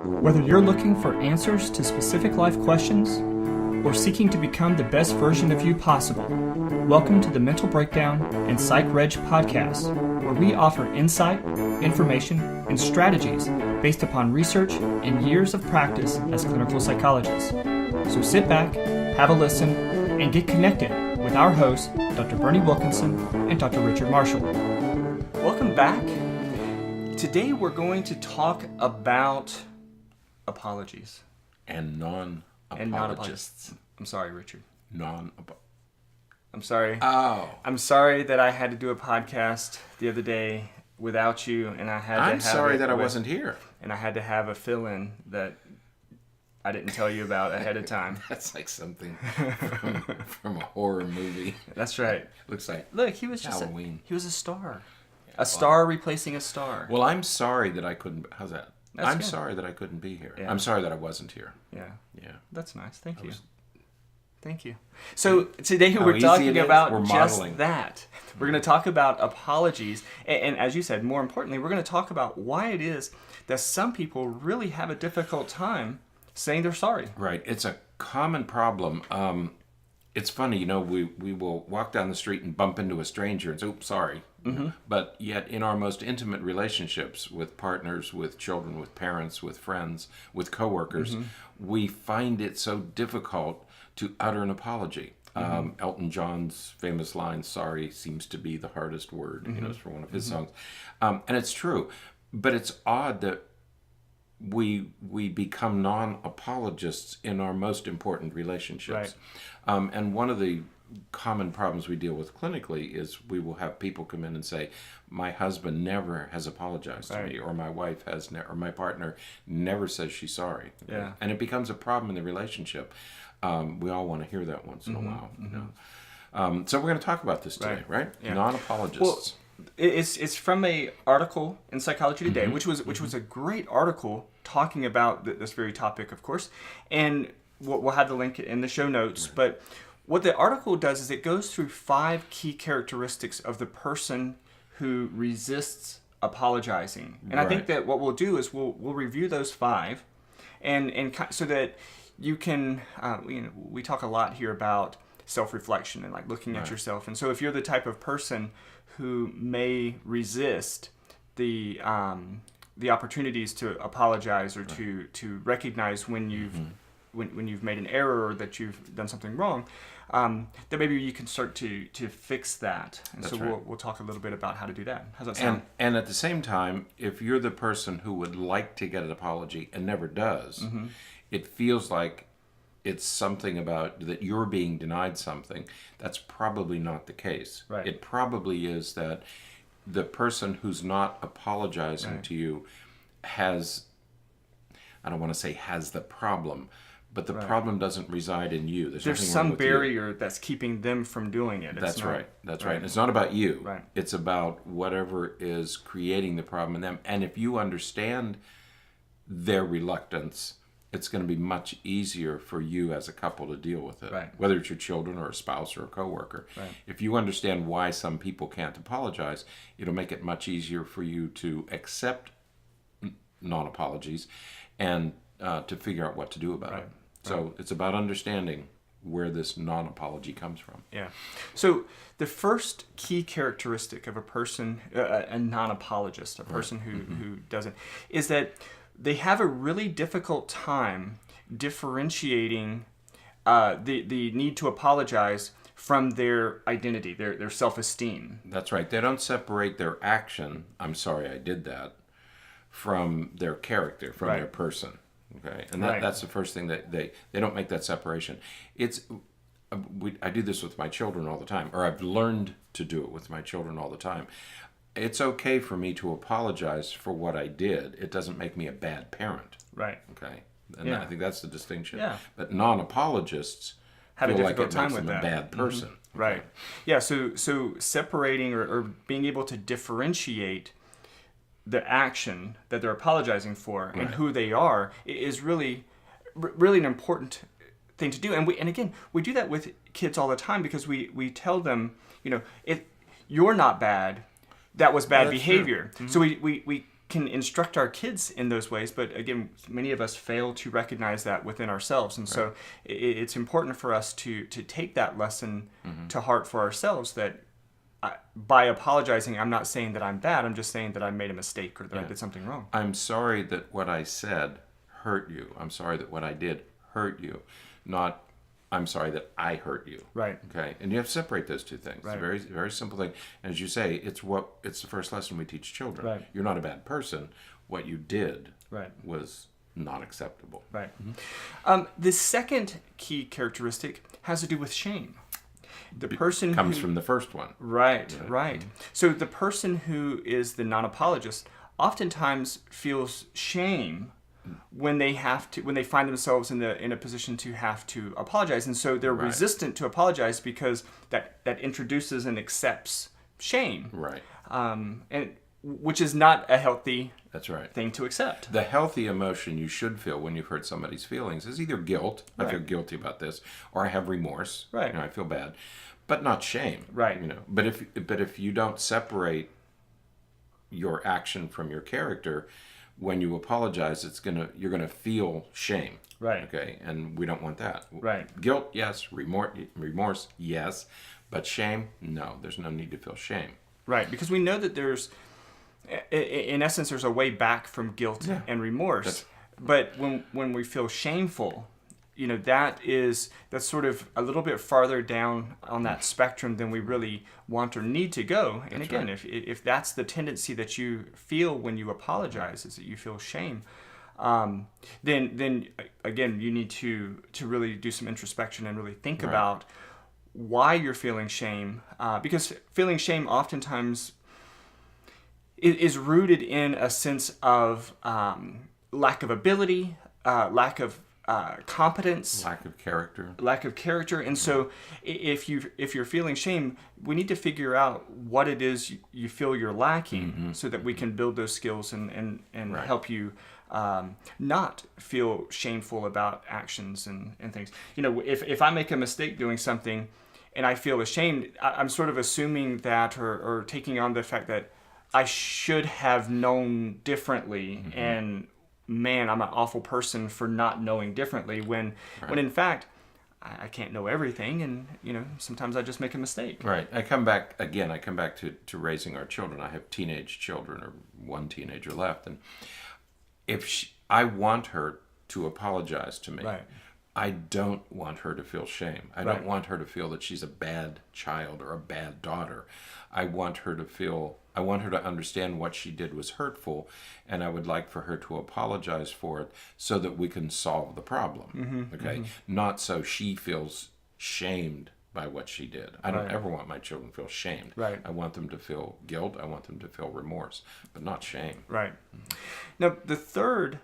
Whether you're looking for answers to specific life questions or seeking to become the best version of you possible, welcome to the Mental Breakdown and Psych Reg podcast, where we offer insight, information, and strategies based upon research and years of practice as clinical psychologists. So sit back, have a listen, and get connected with our hosts, Dr. Bernie Wilkinson and Dr. Richard Marshall. Welcome back. Today we're going to talk about apologies. And non-apologists. I'm sorry, Richard. I'm sorry. Oh. I'm sorry that I had to do a podcast the other day without you, and I had to I'm sorry that I wasn't here. And I had to have a fill-in that I didn't tell you about ahead of time. That's like something from a horror movie. That's right. Looks like Look, he was Halloween. He was a star. A star replacing a star. Well, I'm sorry that I couldn't. How's that? I'm good. sorry that I couldn't be here. Yeah. I'm sorry that I wasn't here. Yeah. Yeah. That's nice. Thank you. Thank you. So today we're easy talking it is? about We're just modeling. that. We're going to talk about apologies. And as you said, more importantly, we're going to talk about why it is that some people really have a difficult time saying they're sorry. Right. It's a common problem. It's funny, you know, we will walk down the street and bump into a stranger and say, oops, sorry. Mm-hmm. But yet in our most intimate relationships with partners, with children, with parents, with friends, with coworkers, we find it so difficult to utter an apology. Elton John's famous line, sorry seems to be the hardest word, you know, it's from one of his songs. And it's true. But it's odd that we become non-apologists in our most important relationships. Right. And one of the common problems we deal with clinically is we will have people come in and say, my husband never has apologized to me, or my wife has or my partner never says she's sorry. Yeah. And it becomes a problem in the relationship. We all want to hear that once in a while. You know? So we're going to talk about this today, right? Yeah. Non-apologists. Well, it's from a article in Psychology Today, which was a great article talking about this very topic, of course, and we'll have the link in the show notes. Right. But what the article does is it goes through 5 key characteristics of the person who resists apologizing, and I think that what we'll do is we'll review those 5, and so that you can we talk a lot here about self-reflection and like looking at yourself, and so if you're the type of person who may resist the opportunities to apologize or to recognize when you've when you've made an error or that you've done something wrong, then maybe you can start to fix that. And That's so right. we'll talk a little bit about how to do that. How's that sound? And at the same time, if you're the person who would like to get an apology and never does, it feels like it's something about that you're being denied something. That's probably not the case. Right. It probably is that the person who's not apologizing to you has, I don't want to say has the problem, but the problem doesn't reside in you. There's nothing wrong some with barrier you. that's keeping them from doing it. That's right. That's right. And it's not about you. Right. It's about whatever is creating the problem in them. And if you understand their reluctance, it's going to be much easier for you as a couple to deal with it. Right. Whether it's your children or a spouse or a coworker. Right. If you understand why some people can't apologize, it'll make it much easier for you to accept non-apologies and to figure out what to do about it. So it's about understanding where this non-apology comes from. Yeah. So the first key characteristic of a person, a non-apologist, a person who doesn't, is that they have a really difficult time differentiating the need to apologize from their identity, their self-esteem. That's right. They don't separate their action, I'm sorry I did that, from their character, from their person. Okay, and that's the first thing that they don't make that separation. I do this with my children all the time, or I've learned to do it with my children all the time. It's okay for me to apologize for what I did. It doesn't make me a bad parent. Right. Okay, and I think that's the distinction. Yeah. But non-apologists Have a feel like difficult it time makes with them a that. bad person. Right. Yeah. So separating or being able to differentiate the action that they're apologizing for and who they are is really an important thing to do. And again, we do that with kids all the time because we tell them, you're not bad. That was bad behavior. Mm-hmm. So we can instruct our kids in those ways, but again, many of us fail to recognize that within ourselves. And so it's important for us to take that lesson to heart for ourselves, that by apologizing, I'm not saying that I'm bad. I'm just saying that I made a mistake or that I did something wrong. I'm sorry that what I said hurt you. I'm sorry that what I did hurt you. Not, I'm sorry that I hurt you. Right. Okay. And you have to separate those two things. Right. It's a very, very simple thing. And as you say, it's the first lesson we teach children. Right. You're not a bad person. What you did was not acceptable. Right. The second key characteristic has to do with shame. The person comes from the first one. Right. So the person who is the non-apologist oftentimes feels shame when they find themselves in a position to have to apologize, and so they're resistant to apologize because that introduces and accepts shame. Right. And which is not a healthy thing to accept. The healthy emotion you should feel when you've hurt somebody's feelings is either guilt, I feel guilty about this, or I have remorse, right? I feel bad, but not shame, right? But if you don't separate your action from your character, when you apologize, you're gonna feel shame, right? Okay, and we don't want that, right? Guilt, yes. Remorse, yes, but shame, no. There's no need to feel shame, right? Because we know that in essence, there's a way back from guilt and remorse. But when we feel shameful, that's sort of a little bit farther down on that spectrum than we really want or need to go. And again, if that's the tendency that you feel when you apologize, is that you feel shame, then again, you need to really do some introspection and really think about why you're feeling shame, because feeling shame oftentimes is rooted in a sense of lack of ability, lack of competence, lack of character. And so if you're feeling shame, we need to figure out what it is you feel you're lacking, so that we can build those skills and help you not feel shameful about actions and things. If I make a mistake doing something and I feel ashamed, I'm sort of assuming that or taking on the fact that I should have known differently, and man, I'm an awful person for not knowing differently, when in fact I can't know everything, and sometimes I just make a mistake. Right. I come back to raising our children. I have teenage children, or one teenager left, and if I want her to apologize to me, I don't want her to feel shame. I don't want her to feel that she's a bad child or a bad daughter. I want her to understand what she did was hurtful, and I would like for her to apologize for it so that we can solve the problem. Not so she feels shamed by what she did. I don't ever want my children to feel shamed. I want them to feel guilt. I want them to feel remorse, but not shame. Now, the third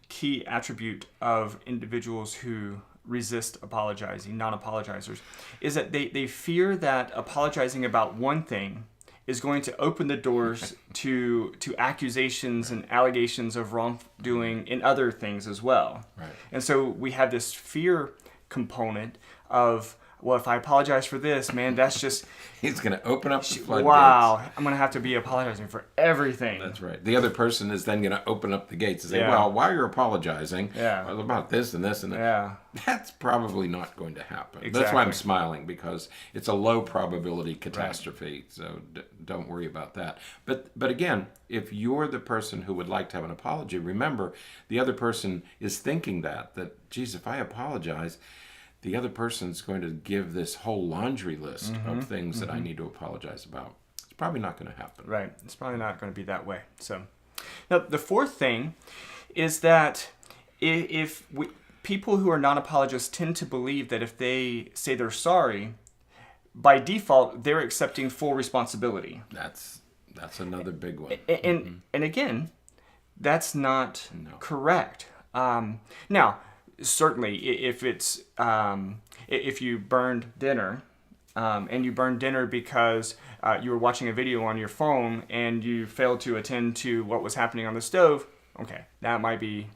key attribute of individuals who resist apologizing, non-apologizers, is that they fear that apologizing about one thing is going to open the doors to accusations and allegations of wrongdoing in other things as well. And so we have this fear component of, well, if I apologize for this, man, that's just... He's going to open up the floodgates. Wow, I'm going to have to be apologizing for everything. That's right. The other person is then going to open up the gates and say, well, while you're apologizing, well, about this and this and that. That's probably not going to happen. That's why I'm smiling, because it's a low probability catastrophe, so don't worry about that. But again, if you're the person who would like to have an apology, remember, the other person is thinking that, geez, if I apologize, the other person's going to give this whole laundry list of things that I need to apologize about. It's probably not going to happen. It's probably not going to be that way. So, now the fourth thing is that people who are non-apologists tend to believe that if they say they're sorry, by default they're accepting full responsibility. That's another big one. And again, that's not correct. Now, certainly, if you burned dinner, and you burned dinner because you were watching a video on your phone and you failed to attend to what was happening on the stove, okay, that might be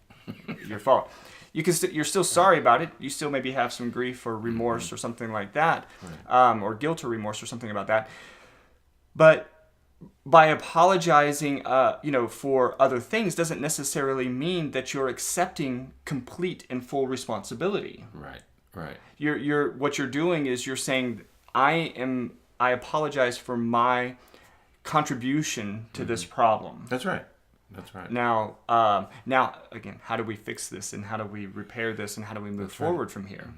your fault. You're still sorry about it. You still maybe have some grief or remorse or something like that, or guilt or remorse or something about that. But by apologizing, for other things doesn't necessarily mean that you're accepting complete and full responsibility. Right. Right. What you're doing is you're saying, I apologize for my contribution to this problem. That's right. That's right. Now, again, how do we fix this, and how do we repair this, and how do we move forward from here?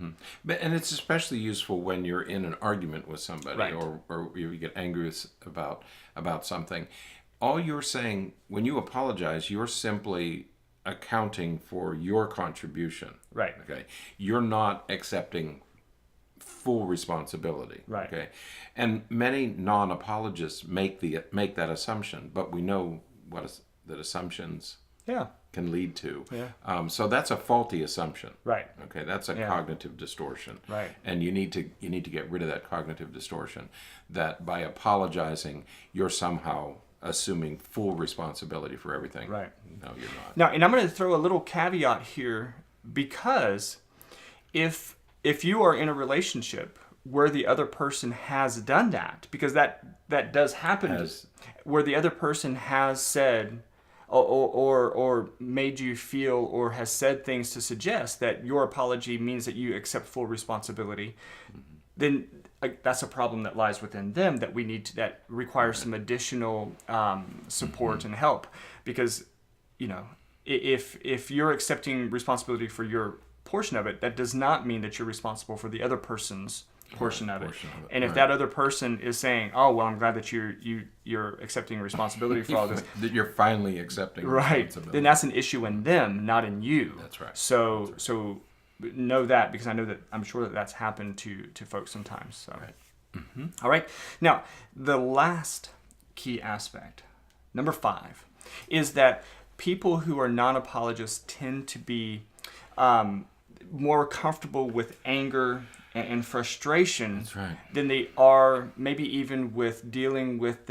And it's especially useful when you're in an argument with somebody, Right. or you get angry about something. All you're saying when you apologize, you're simply accounting for your contribution. Right. Okay. You're not accepting full responsibility. Right. Okay. And many non-apologists make that assumption, but we know that assumptions Yeah. can lead to. Yeah. So that's a faulty assumption. Right. Okay, that's a cognitive distortion. Right. And you need to get rid of that cognitive distortion. That by apologizing, you're somehow assuming full responsibility for everything. Right. No, you're not. Now, and I'm going to throw a little caveat here, because if you are in a relationship where the other person has done that, because that does happen, where the other person has said or made you feel or has said things to suggest that your apology means that you accept full responsibility, then that's a problem that lies within them that requires some additional support and help, because if you're accepting responsibility for your portion of it, that does not mean that you're responsible for the other person's portion of it. And if that other person is saying, "Oh, well, I'm glad that you're accepting responsibility for all this," that you're finally accepting responsibility, then that's an issue in them, not in you. That's right. So know that, because I'm sure that that's happened to folks sometimes. So. Right. All right. Now, the last key aspect, number 5, is that people who are non-apologists tend to be more comfortable with anger and frustration. That's right. Than they are maybe even with dealing with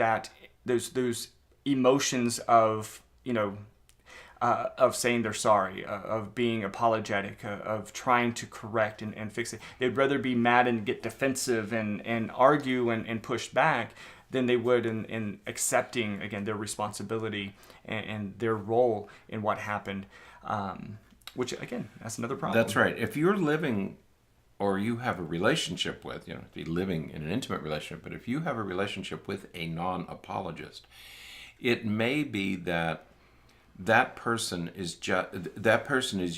those emotions of saying they're sorry, of being apologetic, of trying to correct and fix it. They'd rather be mad and get defensive and argue and push back than they would in accepting, again, their responsibility and their role in what happened, which, again, that's another problem. That's right. If you're living, or you have a relationship with, be living in an intimate relationship, but if you have a relationship with a non-apologist, it may be that person is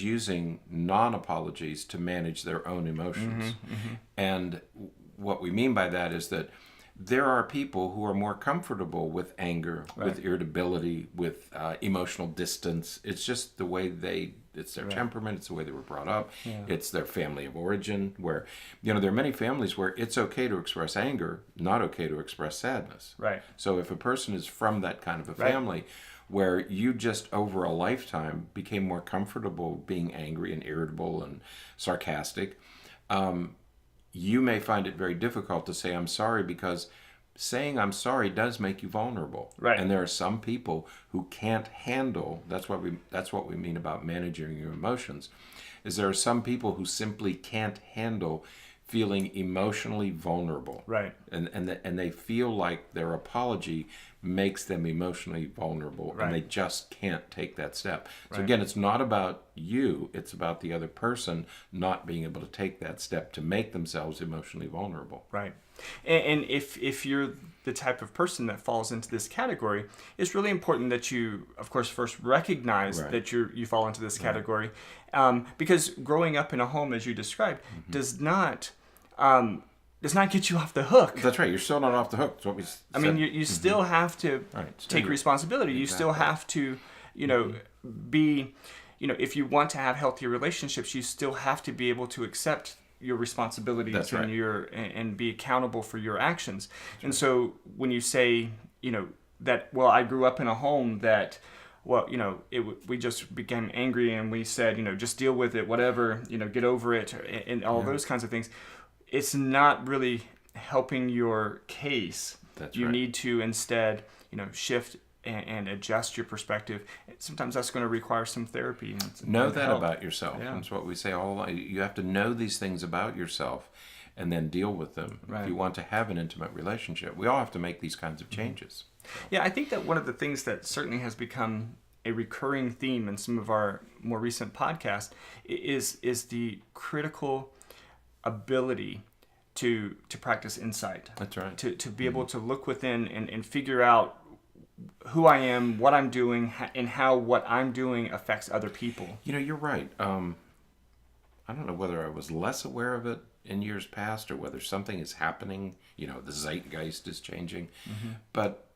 using non-apologies to manage their own emotions. And what we mean by that is that there are people who are more comfortable with anger, with irritability, with emotional distance. It's just the way it's their temperament, it's the way they were brought up, it's their family of origin, where, there are many families where it's okay to express anger, not okay to express sadness. Right. So if a person is from that kind of a family, where you just over a lifetime became more comfortable being angry and irritable and sarcastic, you may find it very difficult to say I'm sorry, because saying I'm sorry does make you vulnerable. Right. And there are some people who can't handle, that's what we mean about managing your emotions, is there are some people who simply can't handle feeling emotionally vulnerable. Right. And they feel like their apology makes them emotionally vulnerable, and they just can't take that step. So again, it's not about you, it's about the other person not being able to take that step to make themselves emotionally vulnerable. Right. And if you're the type of person that falls into this category, it's really important that you, of course, first recognize that you fall into this category, because growing up in a home, as you described, does not get you off the hook. That's right. You're still not off the hook. That's what we said. I mean, you still have to take responsibility. You still have to, be, if you want to have healthy relationships, you still have to be able to accept your responsibilities and be accountable for your actions. And so when you say, that, well, I grew up in a home that, well, we just became angry and we said, just deal with it, whatever, get over it, and all those kinds of things. It's not really helping your case. You need to instead, shift and adjust your perspective. Sometimes that's going to require some therapy. Know that about yourself. Yeah. That's what we say all along. You have to know these things about yourself and then deal with them if you want to have an intimate relationship. We all have to make these kinds of changes. Yeah, I think that one of the things that certainly has become a recurring theme in some of our more recent podcasts is the critical ability to practice insight. That's right. To be able to look within and figure out who I am, what I'm doing, and how what I'm doing affects other people. You're right. I don't know whether I was less aware of it in years past or whether something is happening. The zeitgeist is changing. But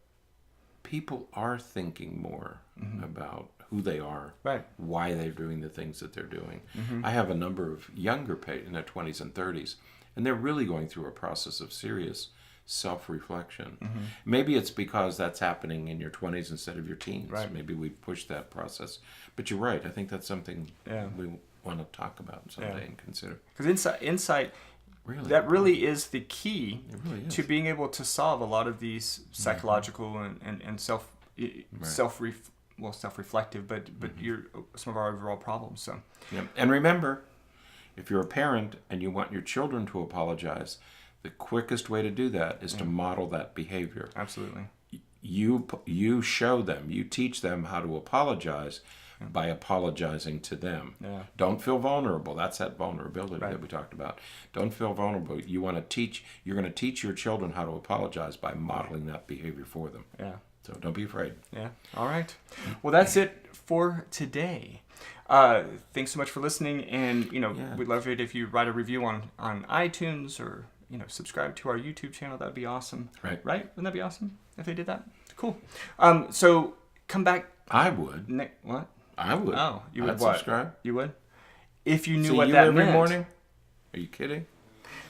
people are thinking more about who they are, right, why they're doing the things that they're doing. I have a number of younger in their 20s and 30s, and they're really going through a process of serious self-reflection. Maybe it's because that's happening in your 20s instead of your teens. Right. Maybe we push that process. But you're right. I think that's something we want to talk about someday and consider. Because insight really, that really is the key really is. to being able to solve a lot of these psychological and self-reflective, but some of our overall problems. So. Yep. And remember, if you're a parent and you want your children to apologize, the quickest way to do that is to model that behavior. Absolutely. You show them, you teach them how to apologize by apologizing to them. Yeah. Don't feel vulnerable. That's that vulnerability that we talked about. Don't feel vulnerable. You're going to teach your children how to apologize by modeling that behavior for them. Yeah. So don't be afraid. Yeah. All right. Well, that's it for today. Thanks so much for listening, and we'd love it if you write a review on iTunes or subscribe to our YouTube channel. That'd be awesome. Right? Wouldn't that be awesome if they did that? Cool. So come back. I would. What? I would. Oh, you would I'd what? subscribe. You would? If you knew See what you that every meant. morning? Are you kidding?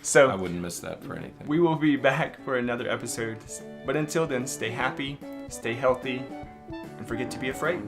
So I wouldn't miss that for anything. we will be back for another episode. But until then, stay happy, stay healthy, and forget to be afraid.